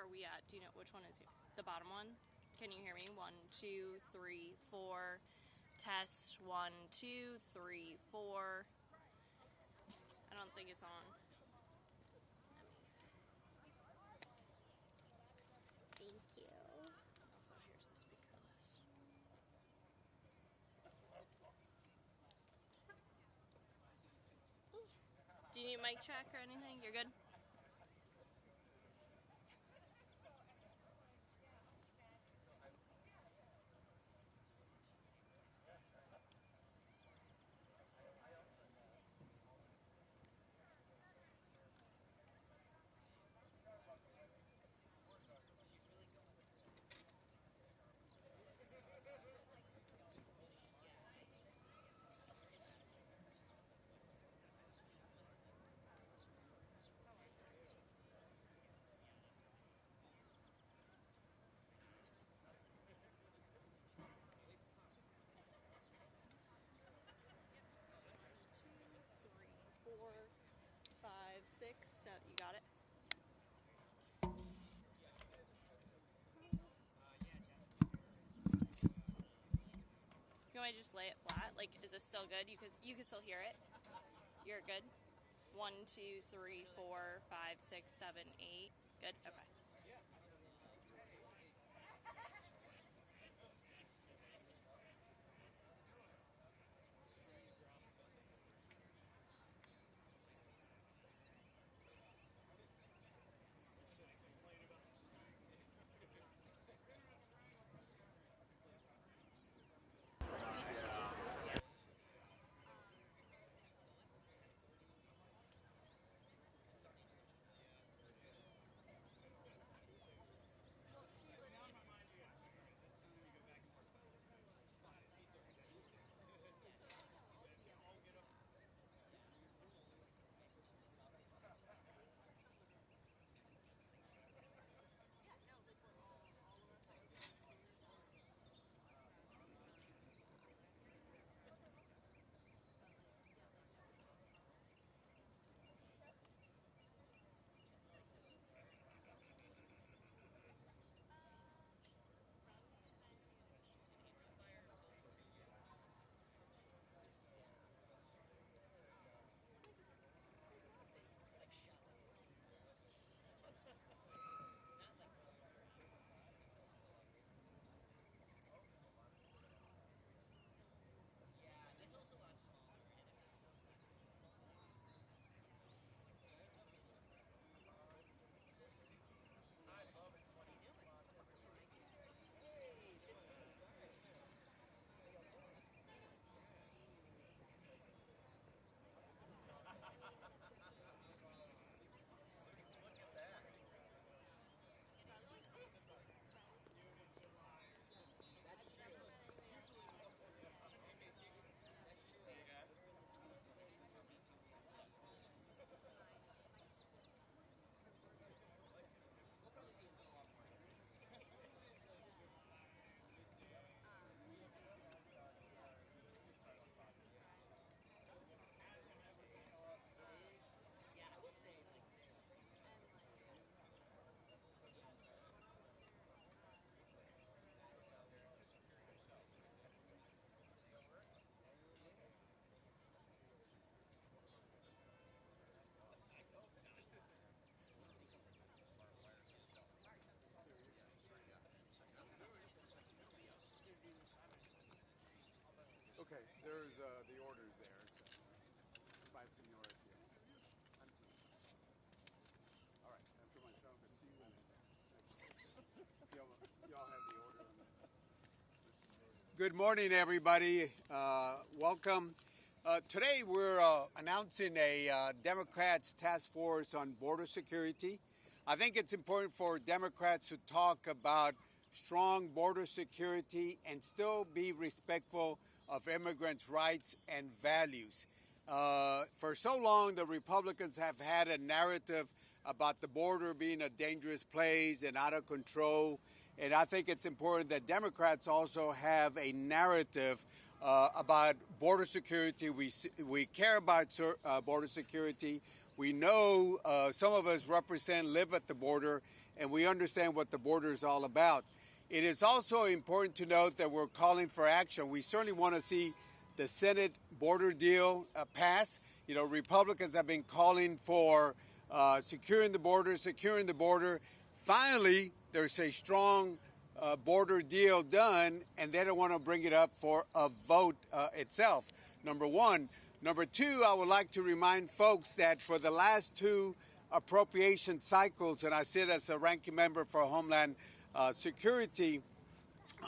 are we at? Do you know which one is the bottom one? Can you hear me? 1, 2, 3, 4. Test 1, 2, 3, 4. I don't think it's on. Thank you. Also, here's the speaker list. Do you need a mic check or anything? You're good? Four, 5, 6, 7. You got it? You want me to just lay it flat? Like, is this still good? You could still hear it? You're good? 1, 2, 3, 4, 5, 6, 7, 8. Good? Okay. Okay, there's the orders there. So. Five senores here. All right, after myself, it's you and y'all have the order on that. Good morning, everybody. Welcome. Today we're announcing a Democrats task force on border security. I think it's important for Democrats to talk about strong border security and still be respectful of immigrants' rights and values. For so long, the Republicans have had a narrative about the border being a dangerous place and out of control. And I think it's important that Democrats also have a narrative about border security. We care about border security. We know some of us live at the border, and we understand what the border is all about. It is also important to note that we're calling for action. We certainly want to see the Senate border deal pass. You know, Republicans have been calling for securing the border. Finally, there's a strong border deal done, and they don't want to bring it up for a vote itself, number one. Number two, I would like to remind folks that for the last two appropriation cycles, and I sit as a ranking member for Homeland Security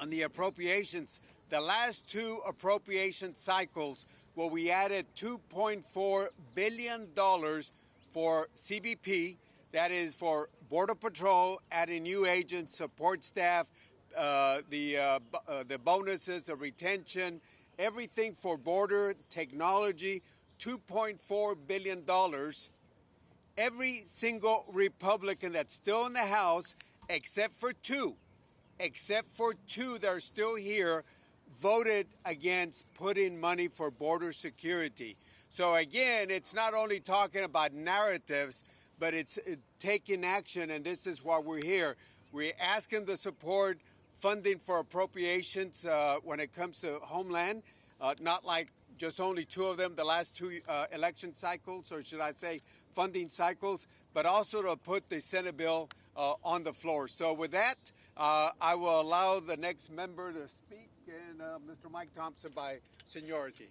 on the appropriations, the last two appropriation cycles where we added $2.4 billion for CBP, that is for Border Patrol, adding new agents, support staff, the bonuses, the retention, everything for border technology, $2.4 billion. Every single Republican that's still in the House, except for two that are still here, voted against putting money for border security. So again, it's not only talking about narratives, but it's taking action, and this is why we're here. We're asking to support funding for appropriations when it comes to Homeland, not like just only two of them, the last two election cycles, or should I say funding cycles, but also to put the Senate bill on the floor. So with that, I will allow the next member to speak, and Mr. Mike Thompson by seniority.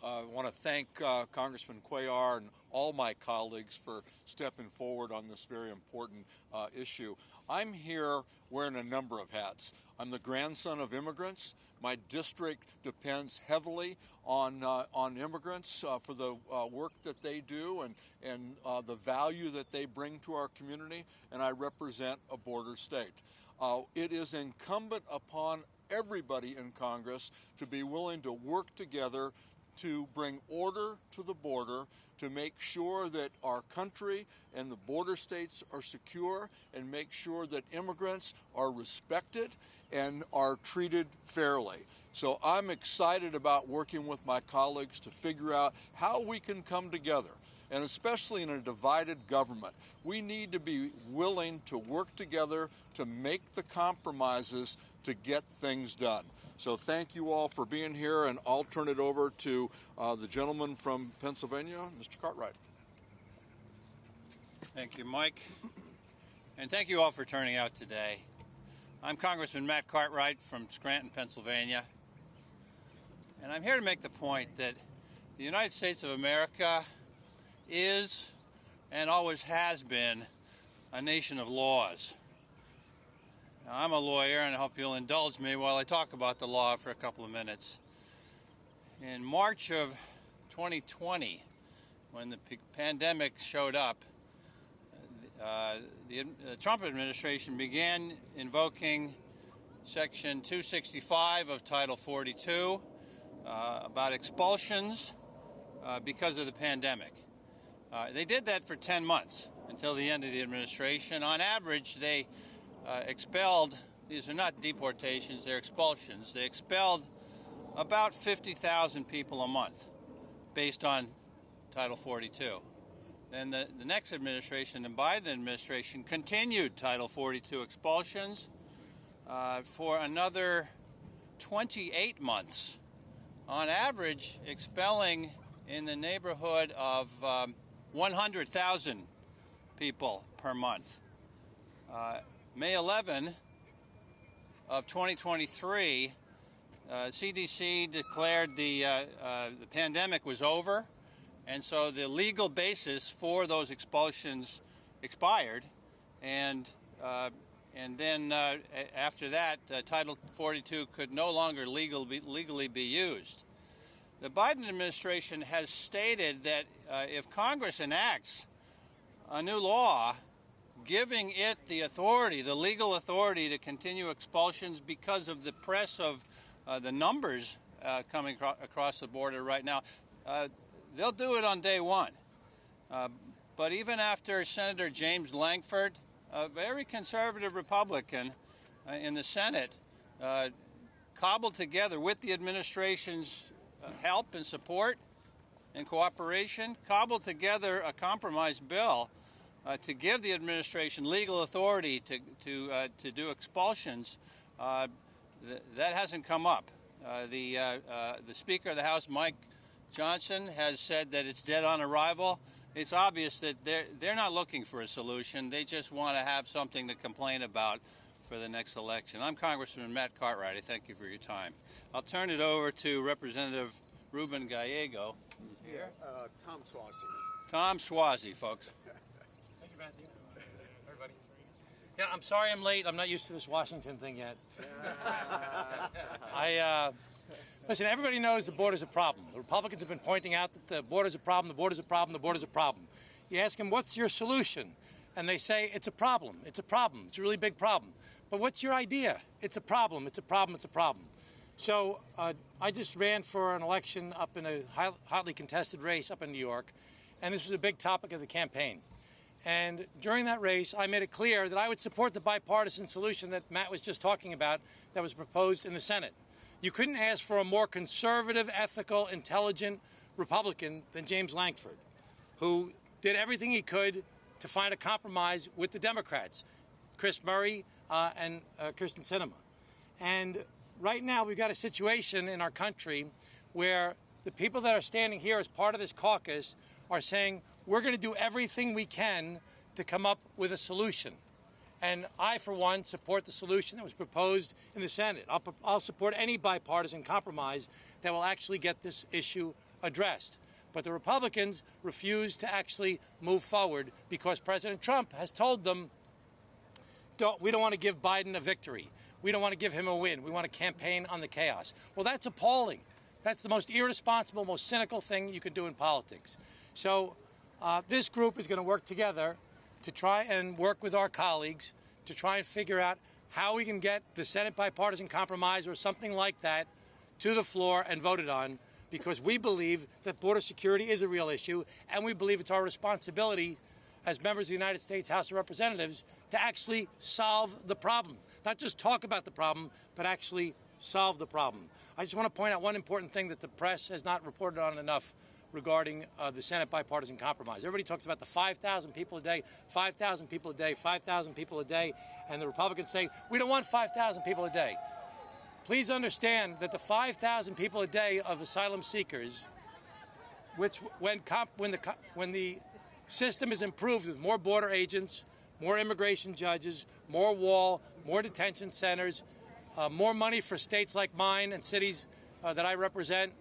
I want to thank Congressman Cuellar and all my colleagues for stepping forward on this very important issue. I'm here wearing a number of hats. I'm the grandson of immigrants. My district depends heavily on immigrants for the work that they do and the value that they bring to our community, and I represent a border state. It is incumbent upon everybody in Congress to be willing to work together to bring order to the border, to make sure that our country and the border states are secure, and make sure that immigrants are respected and are treated fairly. So I'm excited about working with my colleagues to figure out how we can come together. And especially in a divided government, we need to be willing to work together to make the compromises to get things done. So thank you all for being here, and I'll turn it over to the gentleman from Pennsylvania, Mr. Cartwright. Thank you, Mike. And thank you all for turning out today. I'm Congressman Matt Cartwright from Scranton, Pennsylvania. And I'm here to make the point that the United States of America is and always has been a nation of laws. Now, I'm a lawyer, and I hope you'll indulge me while I talk about the law for a couple of minutes. In March of 2020, when the pandemic showed up, the Trump administration began invoking Section 265 of Title 42 about expulsions because of the pandemic. They did that for 10 months until the end of the administration. On average, they expelled, these are not deportations, they're expulsions. They expelled about 50,000 people a month based on Title 42. Then the next administration, the Biden administration, continued Title 42 expulsions for another 28 months, on average expelling in the neighborhood of 100,000 people per month. May 11 of 2023, CDC declared the pandemic was over, and so the legal basis for those expulsions expired, and then after that, Title 42 could no longer legally be used. The Biden administration has stated that if Congress enacts a new law giving it the authority, the legal authority to continue expulsions because of the press of the numbers coming across the border right now, they'll do it on day one. But even after Senator James Lankford, a very conservative Republican in the Senate, cobbled together with the administration's help and support and cooperation, cobbled together a compromise bill to give the administration legal authority to do expulsions. That hasn't come up. The Speaker of the House, Mike Johnson, has said that it's dead on arrival. It's obvious that they're not looking for a solution. They just want to have something to complain about for the next election. I'm Congressman Matt Cartwright. I thank you for your time. I'll turn it over to Representative Ruben Gallego. He's here. Tom Swazi. Tom Swazi, folks. Thank you, Matthew. Everybody. Yeah, I'm sorry I'm late. I'm not used to this Washington thing yet. Listen, everybody knows the border's a problem. The Republicans have been pointing out that the border's a problem, the border's a problem, the border's a problem. You ask them, what's your solution? And they say, it's a problem, it's a problem, it's a really big problem. But what's your idea? It's a problem, it's a problem, it's a problem. So I just ran for an election up in a hotly contested race up in New York, and this was a big topic of the campaign. And during that race, I made it clear that I would support the bipartisan solution that Matt was just talking about that was proposed in the Senate. You couldn't ask for a more conservative, ethical, intelligent Republican than James Lankford, who did everything he could to find a compromise with the Democrats, Chris Murray and Kirsten Sinema. And right now we've got a situation in our country where the people that are standing here as part of this caucus are saying, we're going to do everything we can to come up with a solution. And I, for one, support the solution that was proposed in the Senate. I'll support any bipartisan compromise that will actually get this issue addressed. But the Republicans refuse to actually move forward because President Trump has told them, we don't want to give Biden a victory. We don't want to give him a win. We want to campaign on the chaos. Well, that's appalling. That's the most irresponsible, most cynical thing you can do in politics. So this group is going to work together to try and work with our colleagues to try and figure out how we can get the Senate bipartisan compromise or something like that to the floor and voted on, because we believe that border security is a real issue, and we believe it's our responsibility as members of the United States House of Representatives to actually solve the problem. Not just talk about the problem, but actually solve the problem. I just want to point out one important thing that the press has not reported on enough regarding the Senate bipartisan compromise. Everybody talks about the 5,000 people a day, 5,000 people a day, 5,000 people a day, and the Republicans say, we don't want 5,000 people a day. Please understand that the 5,000 people a day of asylum seekers, which when the system is improved with more border agents, more immigration judges, more wall, more detention centers, more money for states like mine and cities that I represent,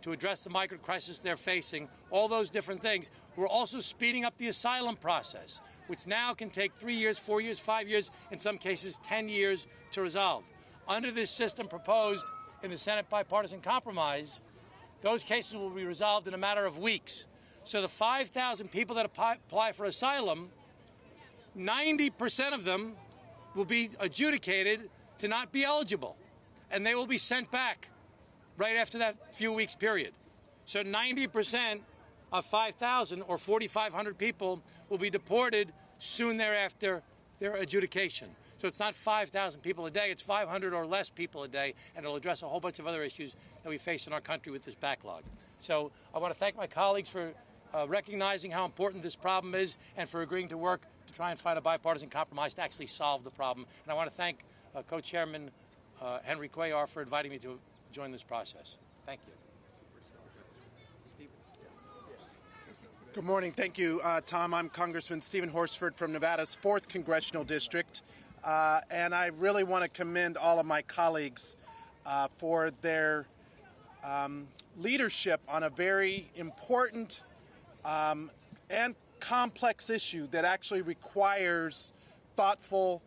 to address the migrant crisis they're facing, all those different things. We're also speeding up the asylum process, which now can take 3 years, 4 years, 5 years, in some cases 10 years to resolve. Under this system proposed in the Senate bipartisan compromise, those cases will be resolved in a matter of weeks. So the 5,000 people that apply for asylum, 90% of them will be adjudicated to not be eligible, and they will be sent back right after that few weeks period. So 90% of 5,000 or 4,500 people will be deported soon thereafter their adjudication. So it's not 5,000 people a day, it's 500 or less people a day, and it'll address a whole bunch of other issues that we face in our country with this backlog. So I want to thank my colleagues for recognizing how important this problem is and for agreeing to work to try and find a bipartisan compromise to actually solve the problem. And I want to thank co-chairman Henry Cuellar for inviting me to join this process. Thank you. Good morning. Thank you, Tom. I'm Congressman Stephen Horsford from Nevada's 4th Congressional District, and I really want to commend all of my colleagues for their leadership on a very important and complex issue that actually requires thoughtful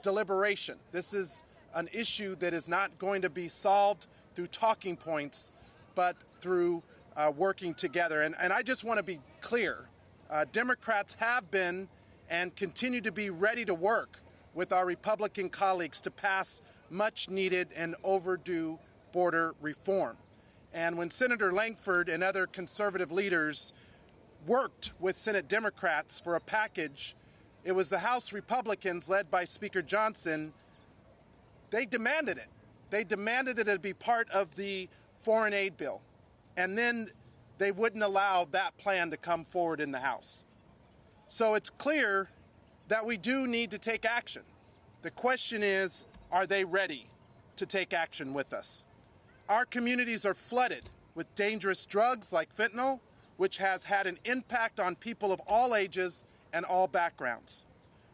deliberation. This is an issue that is not going to be solved through talking points, but through working together. And I just want to be clear. Democrats have been and continue to be ready to work with our Republican colleagues to pass much needed and overdue border reform. And when Senator Lankford and other conservative leaders worked with Senate Democrats for a package, it was the House Republicans led by Speaker Johnson. They demanded it. They demanded that it be part of the foreign aid bill. And then they wouldn't allow that plan to come forward in the House. So it's clear that we do need to take action. The question is, are they ready to take action with us? Our communities are flooded with dangerous drugs like fentanyl, which has had an impact on people of all ages and all backgrounds.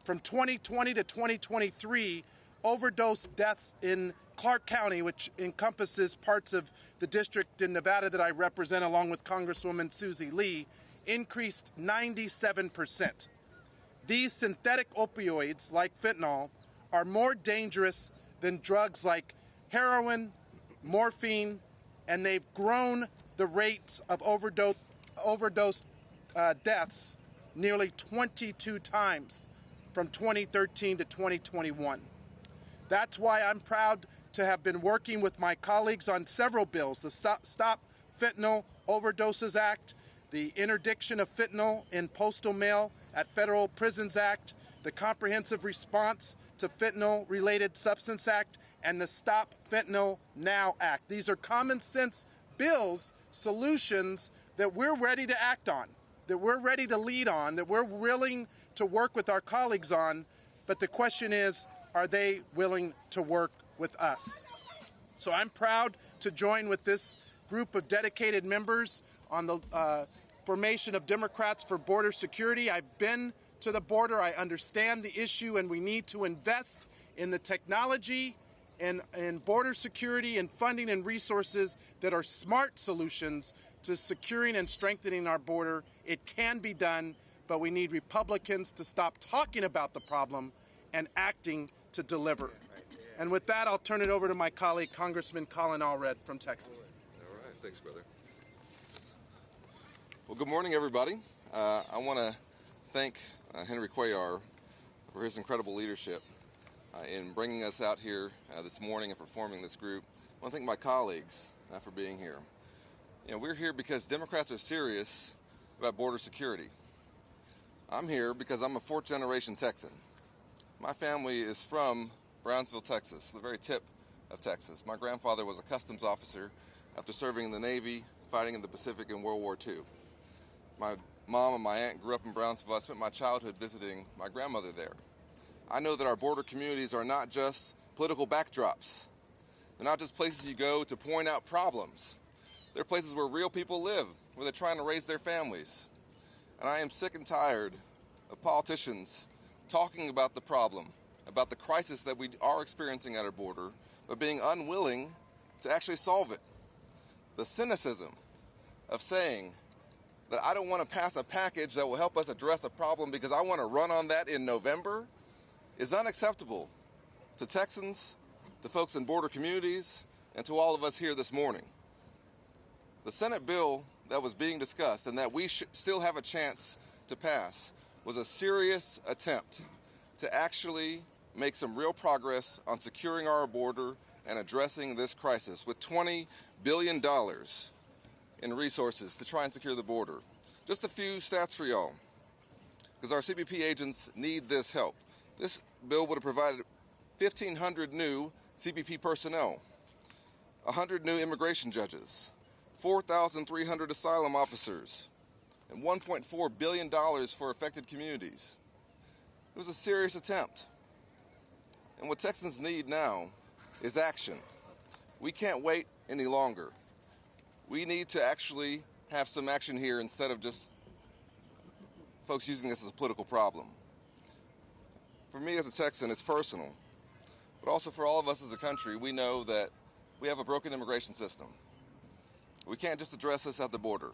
From 2020 to 2023, overdose deaths in Clark County, which encompasses parts of the district in Nevada that I represent along with Congresswoman Susie Lee, increased 97%. These synthetic opioids, like fentanyl, are more dangerous than drugs like heroin, morphine, and they've grown the rates of overdose deaths nearly 22 times from 2013 to 2021. That's why I'm proud to have been working with my colleagues on several bills: the Stop Fentanyl Overdoses Act, the Interdiction of Fentanyl in Postal Mail at Federal Prisons Act, the Comprehensive Response to Fentanyl-Related Substance Act, and the Stop Fentanyl Now Act. These are common sense bills, solutions that we're ready to act on, that we're ready to lead on, that we're willing to work with our colleagues on. But the question is, are they willing to work with us? So I'm proud to join with this group of dedicated members on the formation of Democrats for Border Security. I've been to the border. I understand the issue, and we need to invest in the technology and border security and funding and resources that are smart solutions to securing and strengthening our border. It can be done, but we need Republicans to stop talking about the problem and acting to deliver. And with that, I'll turn it over to my colleague, Congressman Colin Allred from Texas. All right. Thanks, brother. Well, good morning, everybody. I want to thank Henry Cuellar for his incredible leadership in bringing us out here this morning and for forming this group. I want to thank my colleagues for being here. You know, we're here because Democrats are serious about border security. I'm here because I'm a fourth-generation Texan. My family is from Brownsville, Texas, the very tip of Texas. My grandfather was a customs officer after serving in the Navy, fighting in the Pacific in World War II. My mom and my aunt grew up in Brownsville. I spent my childhood visiting my grandmother there. I know that our border communities are not just political backdrops. They're not just places you go to point out problems. They're places where real people live, where they're trying to raise their families. And I am sick and tired of politicians talking about the problem, about the crisis that we are experiencing at our border, but being unwilling to actually solve it. The cynicism of saying that I don't want to pass a package that will help us address a problem because I want to run on that in November is unacceptable to Texans, to folks in border communities, and to all of us here this morning. The Senate bill that was being discussed and that we still have a chance to pass was a serious attempt to actually make some real progress on securing our border and addressing this crisis with $20 billion in resources to try and secure the border. Just a few stats for y'all, because our CBP agents need this help. This bill would have provided 1,500 new CBP personnel, 100 new immigration judges, 4,300 asylum officers, and $1.4 billion for affected communities. It was a serious attempt. And what Texans need now is action. We can't wait any longer. We need to actually have some action here instead of just folks using this as a political problem. For me as a Texan, it's personal. But also for all of us as a country, we know that we have a broken immigration system. We can't just address this at the border.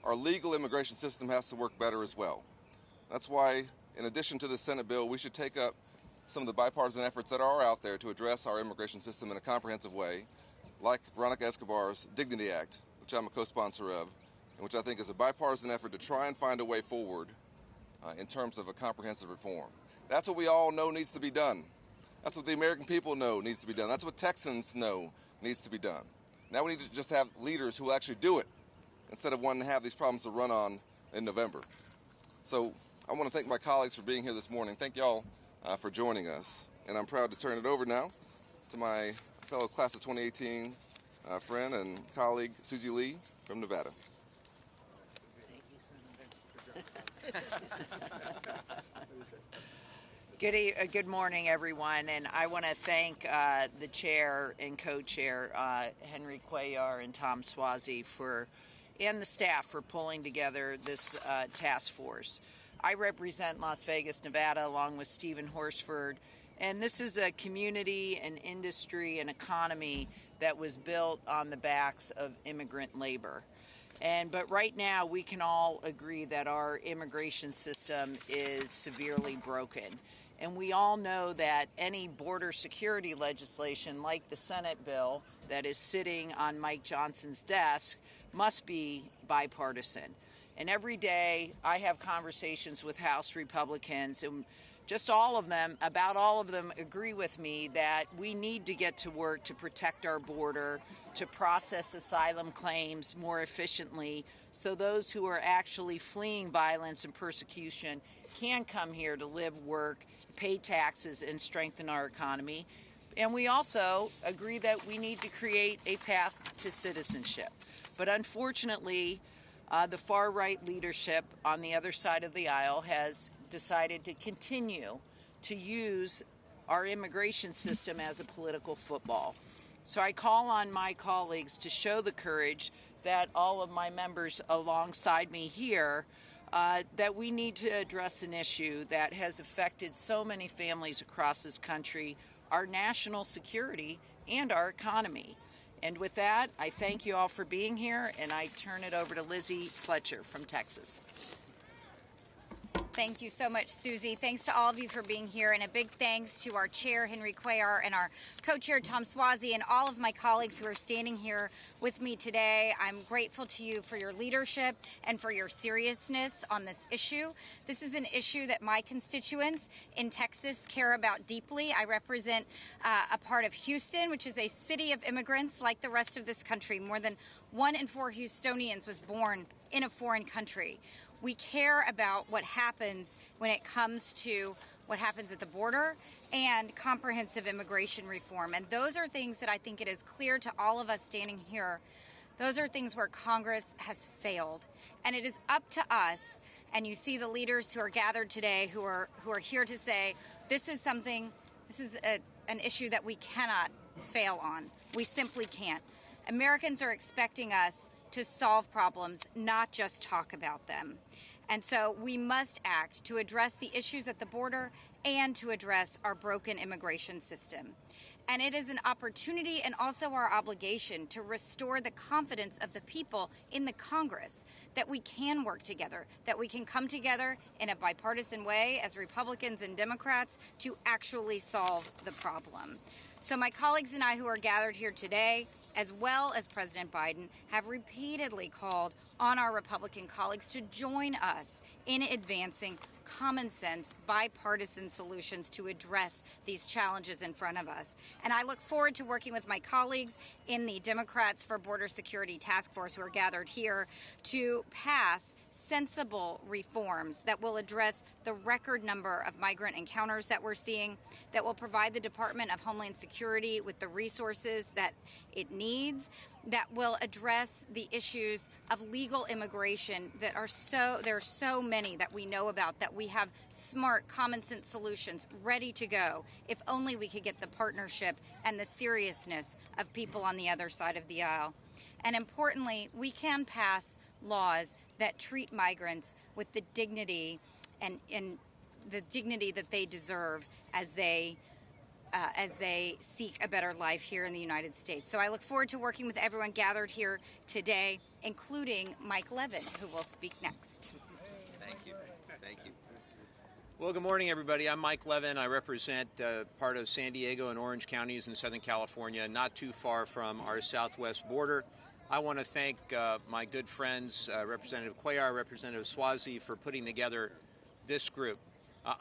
Our legal immigration system has to work better as well. That's why, in addition to the Senate bill, we should take up some of the bipartisan efforts that are out there to address our immigration system in a comprehensive way, like Veronica Escobar's Dignity Act, which I'm a co-sponsor of, and which I think is a bipartisan effort to try and find a way forward in terms of a comprehensive reform. That's what we all know needs to be done. That's what the American people know needs to be done. That's what Texans know needs to be done. Now we need to just have leaders who will actually do it instead of wanting to have these problems to run on in November. So I want to thank my colleagues for being here this morning. Thank y'all for joining us. And I'm proud to turn it over now to my fellow class of 2018 friend and colleague, Susie Lee from Nevada. Good morning, everyone, and I want to thank the chair and co-chair, Henry Cuellar and Tom Swazi, and the staff for pulling together this task force. I represent Las Vegas, Nevada, along with Stephen Horsford, and this is a community, an industry, an economy that was built on the backs of immigrant labor. But right now, we can all agree that our immigration system is severely broken. And we all know that any border security legislation, like the Senate bill that is sitting on Mike Johnson's desk, must be bipartisan. And every day I have conversations with House Republicans, and about all of them agree with me that we need to get to work to protect our border, to process asylum claims more efficiently, so those who are actually fleeing violence and persecution can come here to live, work, pay taxes, and strengthen our economy. And we also agree that we need to create a path to citizenship. But unfortunately, the far-right leadership on the other side of the aisle has decided to continue to use our immigration system as a political football. So I call on my colleagues to show the courage that all of my members alongside me here, that we need to address an issue that has affected so many families across this country, our national security, and our economy. And with that, I thank you all for being here, and I turn it over to Lizzie Fletcher from Texas. Thank you so much, Susie. Thanks to all of you for being here, and a big thanks to our chair, Henry Cuellar, and our co-chair, Tom Swazi, and all of my colleagues who are standing here with me today. I'm grateful to you for your leadership and for your seriousness on this issue. This is an issue that my constituents in Texas care about deeply. I represent a part of Houston, which is a city of immigrants like the rest of this country. More than 1 in 4 Houstonians was born in a foreign country. We care about what happens when it comes to what happens at the border and comprehensive immigration reform. And those are things that I think it is clear to all of us standing here. Those are things where Congress has failed. And it is up to us, and you see the leaders who are gathered today who are here to say, this is an issue that we cannot fail on. We simply can't. Americans are expecting us to solve problems, not just talk about them. And so we must act to address the issues at the border and to address our broken immigration system. And it is an opportunity and also our obligation to restore the confidence of the people in the Congress that we can work together, that we can come together in a bipartisan way as Republicans and Democrats to actually solve the problem. So my colleagues and I who are gathered here today, as well as President Biden, have repeatedly called on our Republican colleagues to join us in advancing common sense, bipartisan solutions to address these challenges in front of us. And I look forward to working with my colleagues in the Democrats for Border Security Task Force who are gathered here to pass sensible reforms that will address the record number of migrant encounters that we're seeing, that will provide the Department of Homeland Security with the resources that it needs, that will address the issues of legal immigration there are so many that we know about, that we have smart, common sense solutions ready to go if only we could get the partnership and the seriousness of people on the other side of the aisle. And importantly, we can pass laws that treat migrants with the dignity and the dignity that they deserve as they seek a better life here in the United States. So I look forward to working with everyone gathered here today, including Mike Levin, who will speak next. Thank you. Thank you. Well, good morning, everybody. I'm Mike Levin. I represent part of San Diego and Orange counties in Southern California, not too far from our southwest border. I want to thank my good friends, Representative Cuellar, Representative Swazi, for putting together this group.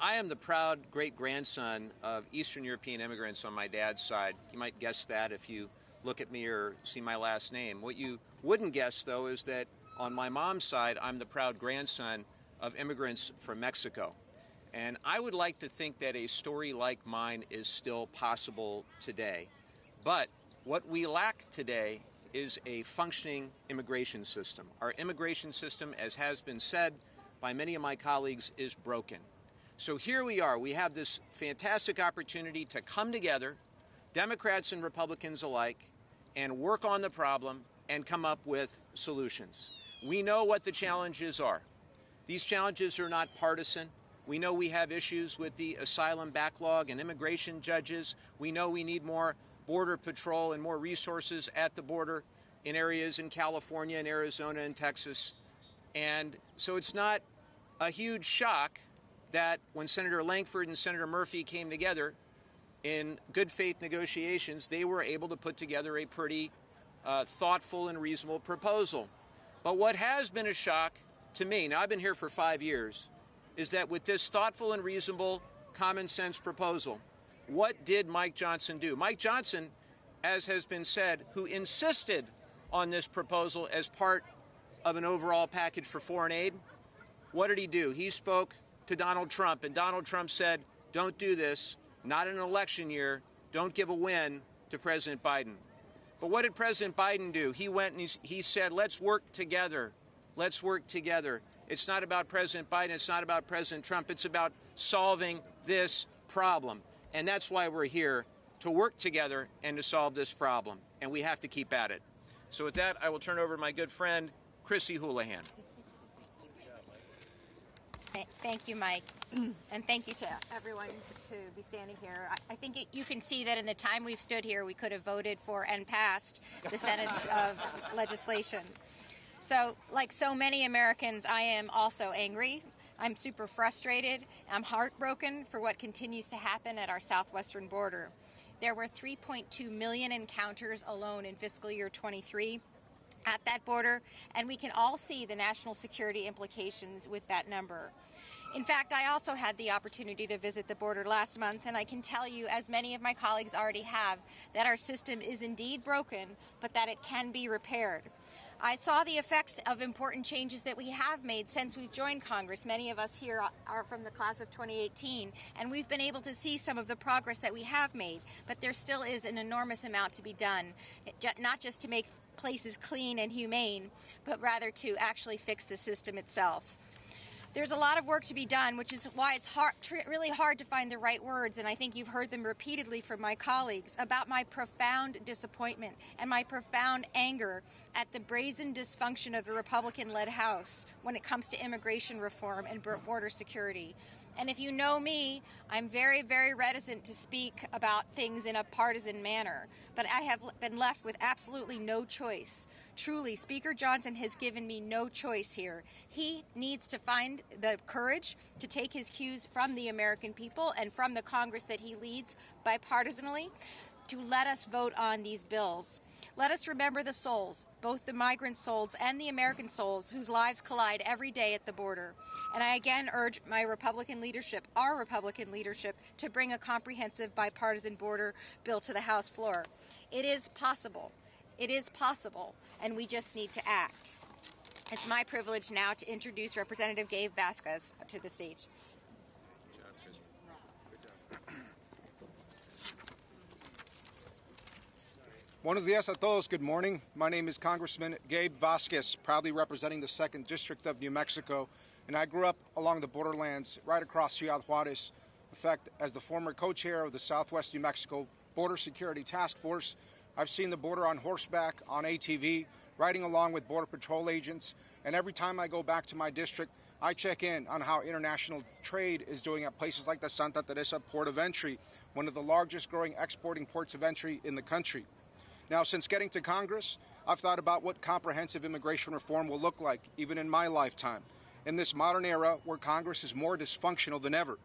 I am the proud great-grandson of Eastern European immigrants on my dad's side. You might guess that if you look at me or see my last name. What you wouldn't guess, though, is that on my mom's side, I'm the proud grandson of immigrants from Mexico. And I would like to think that a story like mine is still possible today. But what we lack today is a functioning immigration system. Our immigration system, as has been said, by many of my colleagues is broken. So here we are. We have this fantastic opportunity to come together, Democrats and Republicans alike, and work on the problem and come up with solutions. We know what the challenges are. These challenges are not partisan. We know we have issues with the asylum backlog and immigration judges. We know we need more border patrol and more resources at the border in areas in California and Arizona and Texas. And so it's not a huge shock that when Senator Lankford and Senator Murphy came together in good faith negotiations, they were able to put together a pretty thoughtful and reasonable proposal. But what has been a shock to me, now I've been here for 5 years, is that with this thoughtful and reasonable common sense proposal, what did Mike Johnson do? Mike Johnson, as has been said, who insisted on this proposal as part of an overall package for foreign aid, what did he do? He spoke to Donald Trump, and Donald Trump said, don't do this, not in an election year, don't give a win to President Biden. But what did President Biden do? He went and he said, let's work together. Let's work together. It's not about President Biden. It's not about President Trump. It's about solving this problem. And that's why we're here, to work together and to solve this problem. And we have to keep at it. So with that, I will turn over to my good friend, Chrissy Houlihan. Thank you, Mike. And thank you to everyone to be standing here. I think you can see that in the time we've stood here, we could have voted for and passed the Senate's legislation. So, like so many Americans, I am also angry. I'm super frustrated. I'm heartbroken for what continues to happen at our southwestern border. There were 3.2 million encounters alone in fiscal year 23 at that border, and we can all see the national security implications with that number. In fact, I also had the opportunity to visit the border last month, and I can tell you, as many of my colleagues already have, that our system is indeed broken, but that it can be repaired. I saw the effects of important changes that we have made since we've joined Congress. Many of us here are from the class of 2018, and we've been able to see some of the progress that we have made, but there still is an enormous amount to be done, not just to make places clean and humane, but rather to actually fix the system itself. There's a lot of work to be done, which is why it's really hard to find the right words, and I think you've heard them repeatedly from my colleagues, about my profound disappointment and my profound anger at the brazen dysfunction of the Republican-led House when it comes to immigration reform and border security. And if you know me, I'm very, very reticent to speak about things in a partisan manner, but I have been left with absolutely no choice. Truly, Speaker Johnson has given me no choice here. He needs to find the courage to take his cues from the American people and from the Congress that he leads bipartisanly to let us vote on these bills. Let us remember the souls, both the migrant souls and the American souls, whose lives collide every day at the border. And I again urge my Republican leadership, our Republican leadership, to bring a comprehensive bipartisan border bill to the House floor. It is possible. It is possible, and we just need to act. It's my privilege now to introduce Representative Gabe Vasquez to the stage. Buenos días a todos. Good morning. My name is Congressman Gabe Vasquez, proudly representing the 2nd District of New Mexico, and I grew up along the borderlands right across Ciudad Juarez. In fact, as the former co-chair of the Southwest New Mexico Border Security Task Force, I've seen the border on horseback, on ATV, riding along with Border Patrol agents, and every time I go back to my district, I check in on how international trade is doing at places like the Santa Teresa Port of Entry, one of the largest growing exporting ports of entry in the country. Now, since getting to Congress, I've thought about what comprehensive immigration reform will look like, even in my lifetime, in this modern era where Congress is more dysfunctional than ever.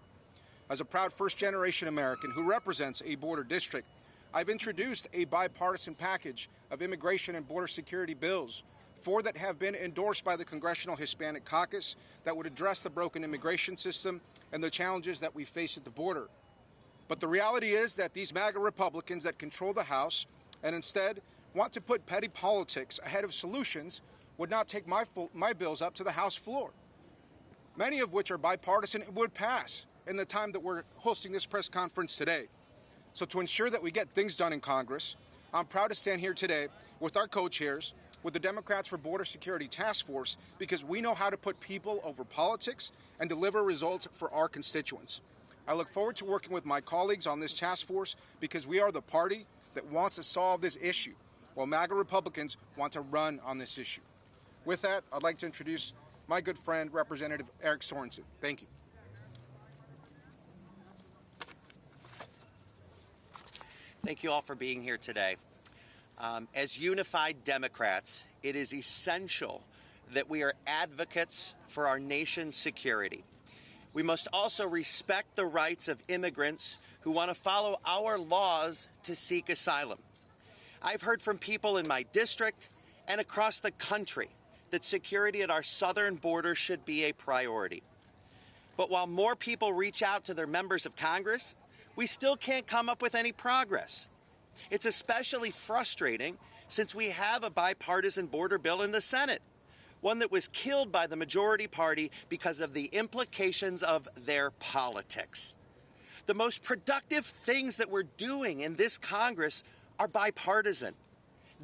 As a proud first-generation American who represents a border district, I've introduced a bipartisan package of immigration and border security bills, 4 that have been endorsed by the Congressional Hispanic Caucus that would address the broken immigration system and the challenges that we face at the border. But the reality is that these MAGA Republicans that control the House and instead want to put petty politics ahead of solutions would not take my bills up to the House floor, many of which are bipartisan and would pass in the time that we're hosting this press conference today. So to ensure that we get things done in Congress, I'm proud to stand here today with our co-chairs, with the Democrats for Border Security Task Force because we know how to put people over politics and deliver results for our constituents. I look forward to working with my colleagues on this task force because we are the party that wants to solve this issue, while MAGA Republicans want to run on this issue. With that, I'd like to introduce my good friend, Representative Eric Sorensen. Thank you. Thank you all for being here today. As unified Democrats, it is essential that we are advocates for our nation's security. We must also respect the rights of immigrants who want to follow our laws to seek asylum. I've heard from people in my district and across the country that security at our southern border should be a priority. But while more people reach out to their members of Congress, we still can't come up with any progress. It's especially frustrating since we have a bipartisan border bill in the Senate, one that was killed by the majority party because of the implications of their politics. The most productive things that we're doing in this Congress are bipartisan.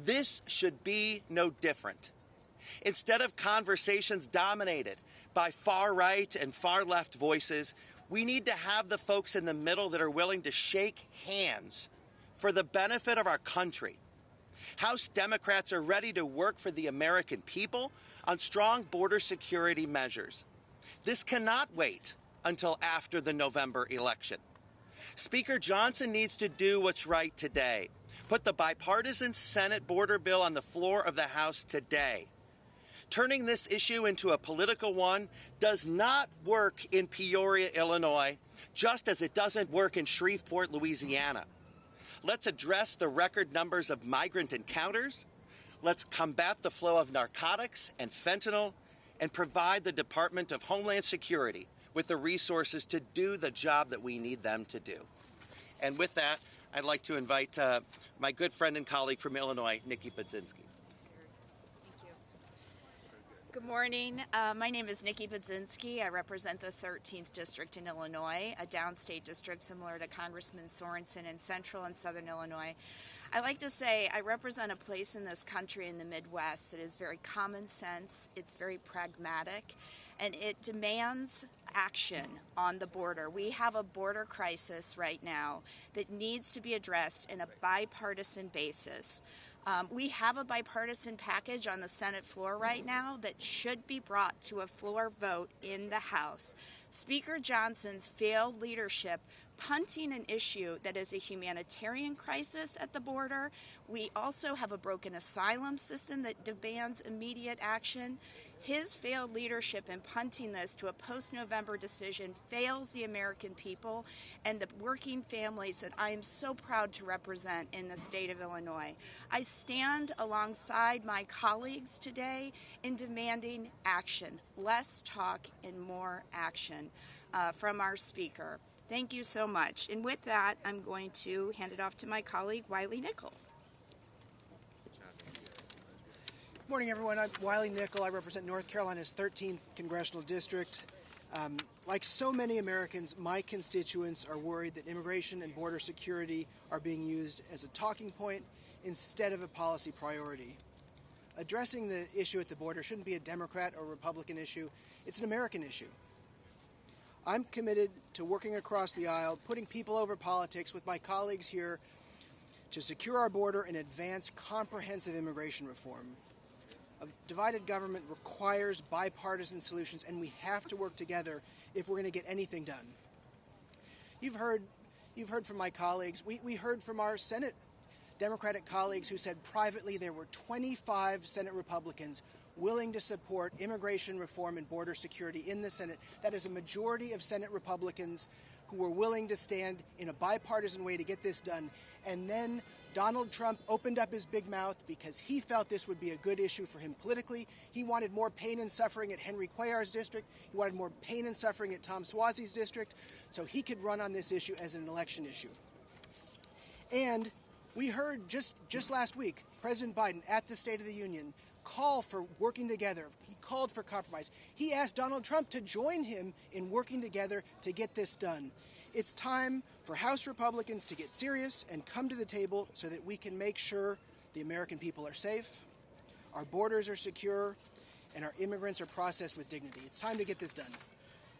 This should be no different. Instead of conversations dominated by far-right and far-left voices, we need to have the folks in the middle that are willing to shake hands for the benefit of our country. House Democrats are ready to work for the American people on strong border security measures. This cannot wait until after the November election. Speaker Johnson needs to do what's right today. Put the bipartisan Senate border bill on the floor of the House today. Turning this issue into a political one does not work in Peoria, Illinois, just as it doesn't work in Shreveport, Louisiana. Let's address the record numbers of migrant encounters. Let's combat the flow of narcotics and fentanyl and provide the Department of Homeland Security with the resources to do the job that we need them to do. And with that, I'd like to invite my good friend and colleague from Illinois, Nikki Budzinski. Good morning. My name is Nikki Budzinski. I represent the 13th District in Illinois, a downstate district similar to Congressman Sorensen in central and southern Illinois. I like to say I represent a place in this country in the Midwest that is very common sense, it's very pragmatic, and it demands action on the border. We have a border crisis right now that needs to be addressed in a bipartisan basis. We have a bipartisan package on the Senate floor right now that should be brought to a floor vote in the House. Speaker Johnson's failed leadership punting an issue that is a humanitarian crisis at the border. We also have a broken asylum system that demands immediate action. His failed leadership in punting this to a post-November decision fails the American people and the working families that I am so proud to represent in the state of Illinois. I stand alongside my colleagues today in demanding action, less talk and more action from our speaker. Thank you so much. And with that, I'm going to hand it off to my colleague, Wiley Nickel. Good morning, everyone. I'm Wiley Nickel. I represent North Carolina's 13th Congressional District. Like so many Americans, my constituents are worried that immigration and border security are being used as a talking point instead of a policy priority. Addressing the issue at the border shouldn't be a Democrat or Republican issue. It's an American issue. I'm committed to working across the aisle, putting people over politics with my colleagues here to secure our border and advance comprehensive immigration reform. A divided government requires bipartisan solutions, and we have to work together if we're going to get anything done. You've heard from my colleagues. We heard from our Senate Democratic colleagues who said privately there were 25 Senate Republicans willing to support immigration reform and border security in the Senate. That is a majority of Senate Republicans who were willing to stand in a bipartisan way to get this done. And then Donald Trump opened up his big mouth because he felt this would be a good issue for him politically. He wanted more pain and suffering at Henry Cuellar's district. He wanted more pain and suffering at Tom Suozzi's district so he could run on this issue as an election issue. And we heard just last week, President Biden at the State of the Union call for working together. He called for compromise. He asked Donald Trump to join him in working together to get this done. It's time for House Republicans to get serious and come to the table so that we can make sure the American people are safe. our borders are secure, and our immigrants are processed with dignity. It's time to get this done.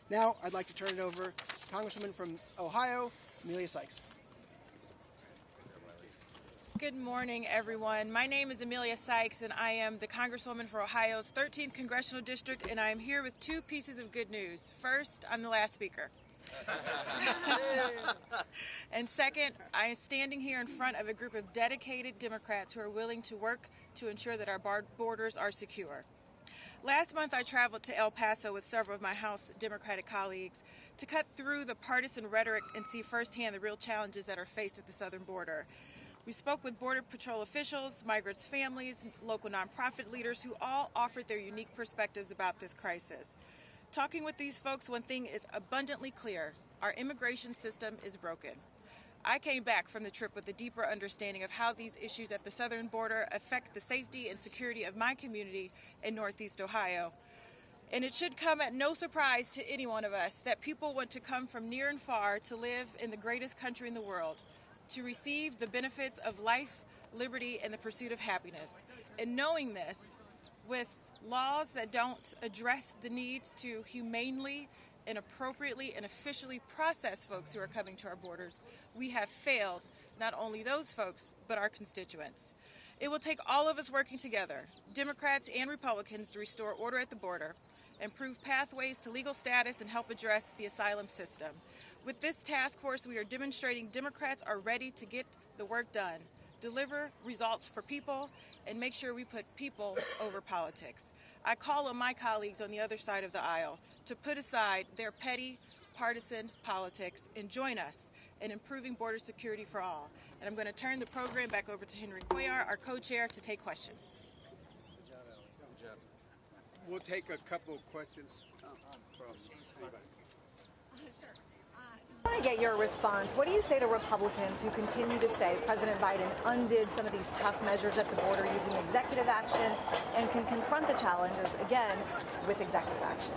Now, I'd like to turn it over to Congresswoman from Ohio, Amelia Sykes. Good morning, everyone. My name is Amelia Sykes, and I am the Congresswoman for Ohio's 13th Congressional District, and I am here with two pieces of good news. First, I'm the last speaker. And second, I am standing here in front of a group of dedicated Democrats who are willing to work to ensure that our borders are secure. Last month, I traveled to El Paso with several of my House Democratic colleagues to cut through the partisan rhetoric and see firsthand the real challenges that are faced at the southern border. We spoke with Border Patrol officials, migrants' families, local nonprofit leaders who all offered their unique perspectives about this crisis. Talking with these folks, one thing is abundantly clear: our immigration system is broken. I came back from the trip with a deeper understanding of how these issues at the southern border affect the safety and security of my community in Northeast Ohio. And it should come at no surprise to any one of us that people want to come from near and far to live in the greatest country in the world, to receive the benefits of life, liberty, and the pursuit of happiness. And knowing this, with laws that don't address the needs to humanely and appropriately and officially process folks who are coming to our borders, we have failed not only those folks, but our constituents. It will take all of us working together, Democrats and Republicans, to restore order at the border, improve pathways to legal status, and help address the asylum system. With this task force, we are demonstrating Democrats are ready to get the work done, deliver results for people, and make sure we put people over politics. I call on my colleagues on the other side of the aisle to put aside their petty partisan politics and join us in improving border security for all. And I'm going to turn the program back over to Henry Cuellar, our co-chair, to take questions. Good job. We'll take a couple of questions from anybody. I want to get your response. What do you say to Republicans who continue to say President Biden undid some of these tough measures at the border using executive action and can confront the challenges again with executive action?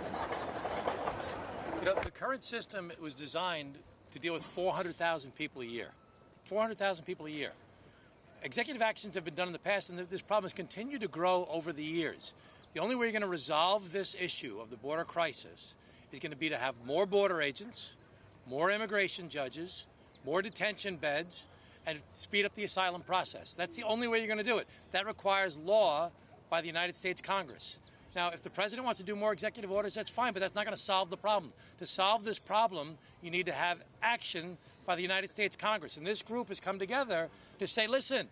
You know, the current system was designed to deal with 400,000 people a year. 400,000 people a year. Executive actions have been done in the past, and this problem has continued to grow over the years. The only way you're going to resolve this issue of the border crisis is going to be to have more border agents, more immigration judges, more detention beds, and speed up the asylum process. That's the only way you're going to do it. That requires law by the United States Congress. Now, if the president wants to do more executive orders, that's fine, but that's not going to solve the problem. To solve this problem, you need to have action by the United States Congress. And this group has come together to say, listen,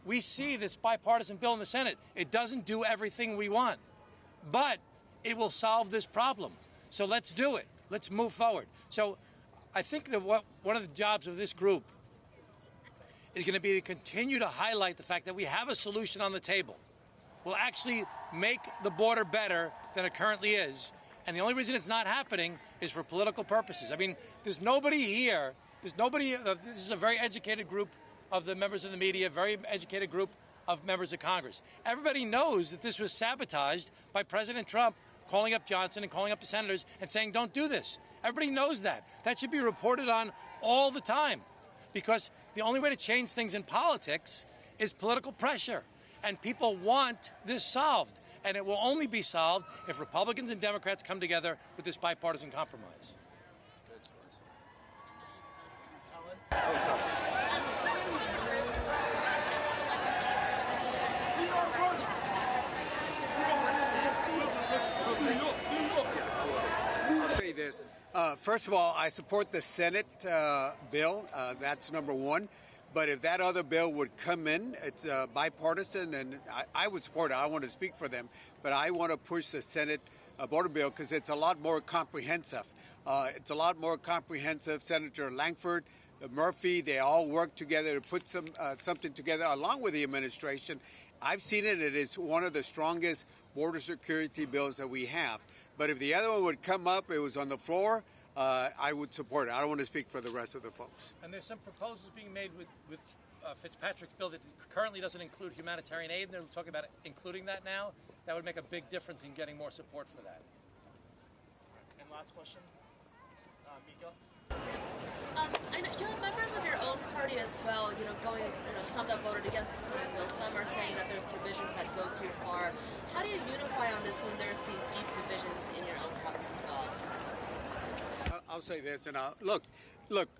we see this bipartisan bill in the Senate. It doesn't do everything we want, but it will solve this problem. So let's do it. Let's move forward. So I think that one of the jobs of this group is going to be to continue to highlight the fact that we have a solution on the table. We'll actually make the border better than it currently is. And the only reason it's not happening is for political purposes. I mean, there's nobody here. This is a very educated group of the members of the media, very educated group of members of Congress. Everybody knows that this was sabotaged by President Trump calling up Johnson and calling up the senators and saying, don't do this. Everybody knows that. That should be reported on all the time, because the only way to change things in politics is political pressure. And people want this solved. And it will only be solved if Republicans and Democrats come together with this bipartisan compromise. I'll say this. First of all, I support the Senate bill. That's number one. But if that other bill would come in, it's bipartisan, and I would support it. I want to speak for them. But I want to push the Senate border bill because it's a lot more comprehensive. Senator Langford, Murphy, they all work together to put something together along with the administration. I've seen it. It is one of the strongest border security bills that we have. But if the other one would come up, it was on the floor, I would support it. I don't want to speak for the rest of the folks. And there's some proposals being made with Fitzpatrick's bill that currently doesn't include humanitarian aid, and they're talking about including that now. That would make a big difference in getting more support for that. And last question. I know you have members of your own party as well, some that voted against the Senate bill. Some are saying that there's provisions that go too far. How do you unify on this when there's these deep divisions in your own caucus as well? I'll say this, and look,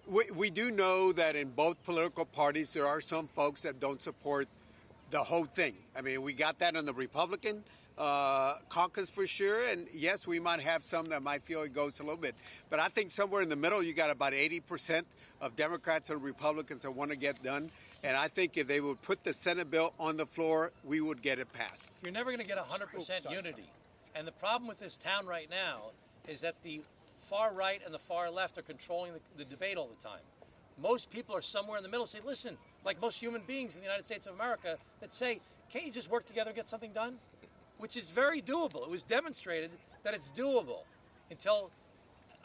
we do know that in both political parties there are some folks that don't support the whole thing. I mean, we got that on the Republican caucus for sure, and yes, we might have some that might feel it goes a little bit, but I think somewhere in the middle you got about 80% of Democrats and Republicans that want to get done, and I think if they would put the Senate bill on the floor, we would get it passed. You're never going to get 100% unity, and the problem with this town right now is that the far right and the far left are controlling the debate all the time. Most people are somewhere in the middle, say, listen, like most human beings in the United States of America, that say, can't you just work together and get something done? Which is very doable. It was demonstrated that it's doable until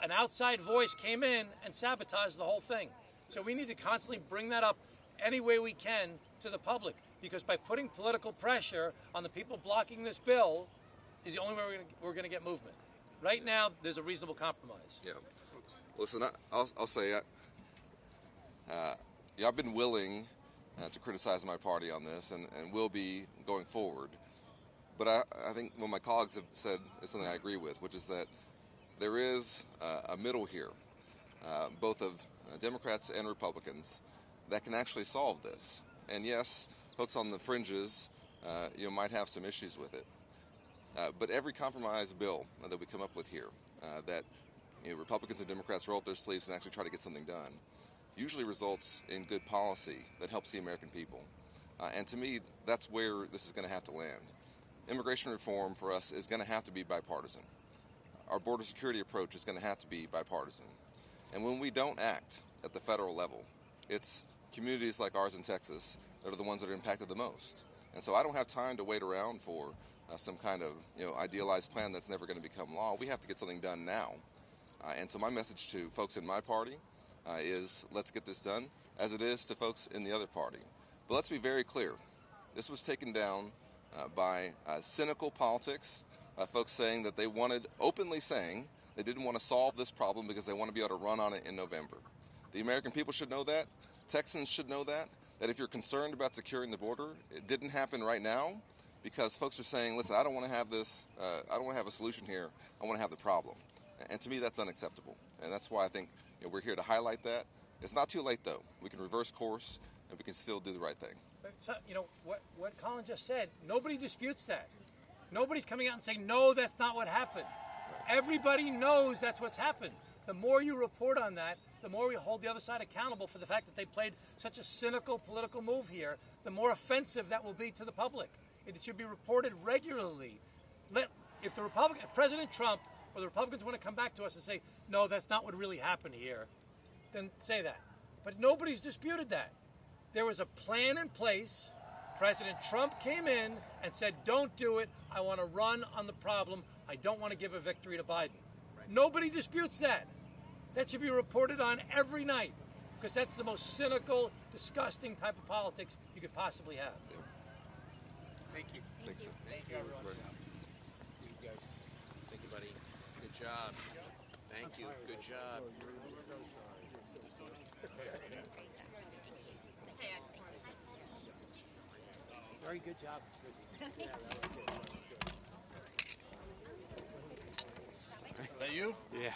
an outside voice came in and sabotaged the whole thing. So we need to constantly bring that up any way we can to the public, because by putting political pressure on the people blocking this bill is the only way we're going to get movement. Right now, there's a reasonable compromise. Yeah. Listen, I'll say, I've been willing to criticize my party on this and will be going forward. But I think what my colleagues have said is something I agree with, which is that there is a middle here, both of Democrats and Republicans, that can actually solve this. And yes, folks on the fringes might have some issues with it. But every compromise bill that we come up with here, that Republicans and Democrats roll up their sleeves and actually try to get something done, usually results in good policy that helps the American people. And to me, that's where this is going to have to land. Immigration reform for us is going to have to be bipartisan. Our border security approach is going to have to be bipartisan. And when we don't act at the federal level, it's communities like ours in Texas that are the ones that are impacted the most. And so I don't have time to wait around for some kind of idealized plan that's never going to become law. We have to get something done now. And so my message to folks in my party is let's get this done, as it is to folks in the other party. But let's be very clear. This was taken down by cynical politics, folks saying that they openly saying they didn't want to solve this problem because they want to be able to run on it in November. The American people should know that. Texans should know that if you're concerned about securing the border, it didn't happen right now because folks are saying, listen, I don't want to have this, I don't want to have a solution here, I want to have the problem. And to me, that's unacceptable. And that's why I think we're here to highlight that. It's not too late, though. We can reverse course, and we can still do the right thing. But, what Colin just said, nobody disputes that. Nobody's coming out and saying, no, that's not what happened. Right. Everybody knows that's what's happened. The more you report on that, the more we hold the other side accountable for the fact that they played such a cynical political move here, the more offensive that will be to the public. It should be reported regularly. If President Trump or the Republicans want to come back to us and say, no, that's not what really happened here, then say that. But nobody's disputed that. There was a plan in place. President Trump came in and said, don't do it. I want to run on the problem. I don't want to give a victory to Biden. Right. Nobody disputes that. That should be reported on every night because that's the most cynical, disgusting type of politics you could possibly have. Yeah. Thank you. Thank you. Thank you, everyone. Thank you, guys. Thank you, buddy. Good job. Thank you. Good job. Very good job. Is that you? Yeah.